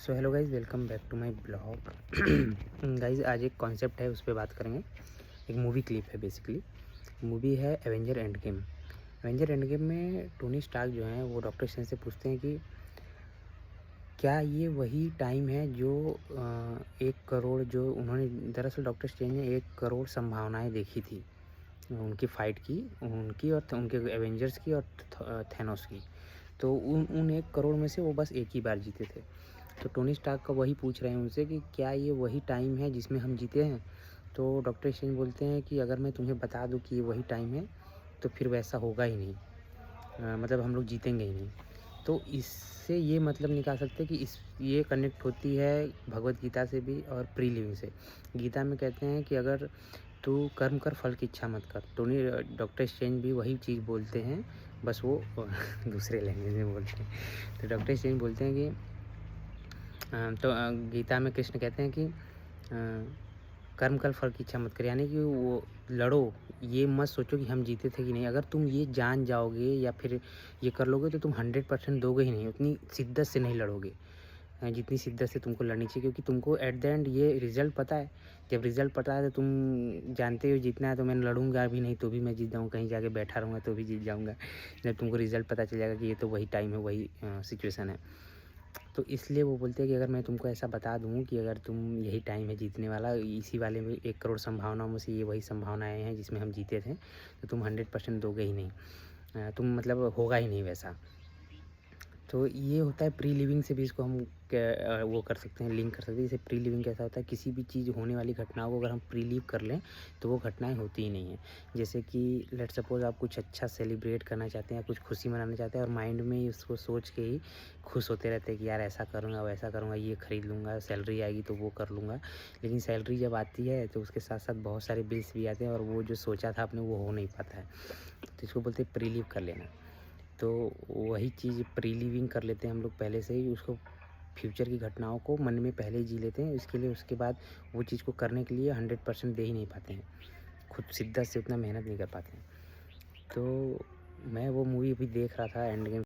So hello guys, welcome back to my blog. Guys आज एक concept है, उस पे बात करेंगे। एक मूवी क्लिप है बेसिकली। मूवी है Avenger Endgame. Avenger Endgame में टोनी स्टार्क जो हैं वो डॉक्टर स्ट्रेंज से पूछते हैं कि क्या ये वही टाइम है जो 1 करोड़ जो उन्होंने दरअसल डॉक्टर स्ट्रेंज ने 1 करोड़ संभावनाएँ देखी थी उनकी फ़ाइट की, उनकी और उनके एवेंजर्स की और थैनोस की। तो उन 1 करोड़ में से वो बस एक ही बार जीते थे। तो टोनी स्टार्क का वही पूछ रहे हैं उनसे कि क्या ये वही टाइम है जिसमें हम जीते हैं? तो डॉक्टर स्ट्रेंज बोलते हैं कि अगर मैं तुम्हें बता दूँ कि ये वही टाइम है, तो फिर वैसा होगा ही नहीं। मतलब हम लोग जीतेंगे ही नहीं। तो इससे ये मतलब निकाल सकते हैं कि ये कनेक्ट होती है भगवद गीता से भी और प्री लिविंग से। गीता में कहते हैं कि अगर तू कर्म कर, फल की इच्छा मत कर। डॉक्टर स्ट्रेंज भी वही चीज़ बोलते हैं, बस वो दूसरे लैंग्वेज में बोलते हैं। तो डॉक्टर स्ट्रेंज बोलते हैं कि गीता में कृष्ण कहते हैं कि कर्म कर, फल की इच्छा मत कर। यानी कि वो लड़ो, ये मत सोचो कि हम जीते थे कि नहीं। अगर तुम ये जान जाओगे या फिर ये कर लोगे तो तुम 100% दोगे ही नहीं, उतनी शिद्दत से नहीं लड़ोगे जितनी शिद्दत से तुमको लड़नी चाहिए, क्योंकि तुमको एट द एंड ये रिज़ल्ट पता है। जब रिज़ल्ट पता है तो तुम जानते हो जीतना है, तो मैं लड़ूंगा भी नहीं तो भी मैं जीत जाऊँगा, कहीं जाके बैठा रहूँगा तो भी जीत जाऊँगा। जब तुमको रिज़ल्ट पता चल जाएगा कि ये तो वही टाइम है, वही सिचुएशन है। तो इसलिए वो बोलते हैं कि अगर मैं तुमको ऐसा बता दूँ कि अगर तुम यही टाइम है जीतने वाला, इसी वाले में 1 करोड़ संभावनाओं में से ये वही संभावनाएँ हैं जिसमें हम जीते थे, तो तुम 100% दोगे ही नहीं। तुम मतलब होगा ही नहीं वैसा। तो ये होता है प्री लिविंग से भी इसको हम वो कर सकते हैं, लिंक कर सकते हैं। जैसे प्री लिविंग कैसा होता है, किसी भी चीज़ होने वाली घटनाओं को अगर हम प्री लिव कर लें तो वो घटनाएँ होती ही नहीं हैं। जैसे कि लेट्स सपोज़ आप कुछ अच्छा सेलिब्रेट करना चाहते हैं या कुछ खुशी मनाना चाहते हैं और माइंड में ही उसको सोच के ही खुश होते रहते हैं कि यार ऐसा करूँगा, वैसा करूँगा, ये खरीद लूँगा, सैलरी आएगी तो वो कर लूँगा। लेकिन सैलरी जब आती है तो उसके साथ-साथ बहुत सारे बिल्स भी आते हैं और वो जो सोचा था आपने वो हो नहीं पाता है। तो इसको बोलते हैं प्री लिव कर लेना। तो वही चीज़ प्री लिविंग कर लेते हैं हम लोग पहले से ही, उसको फ्यूचर की घटनाओं को मन में पहले ही जी लेते हैं। इसके लिए उसके बाद वो चीज़ को करने के लिए 100% दे ही नहीं पाते हैं, खुद शिद्दत से उतना मेहनत नहीं कर पाते हैं। तो मैं वो मूवी अभी देख रहा था एंड गेम।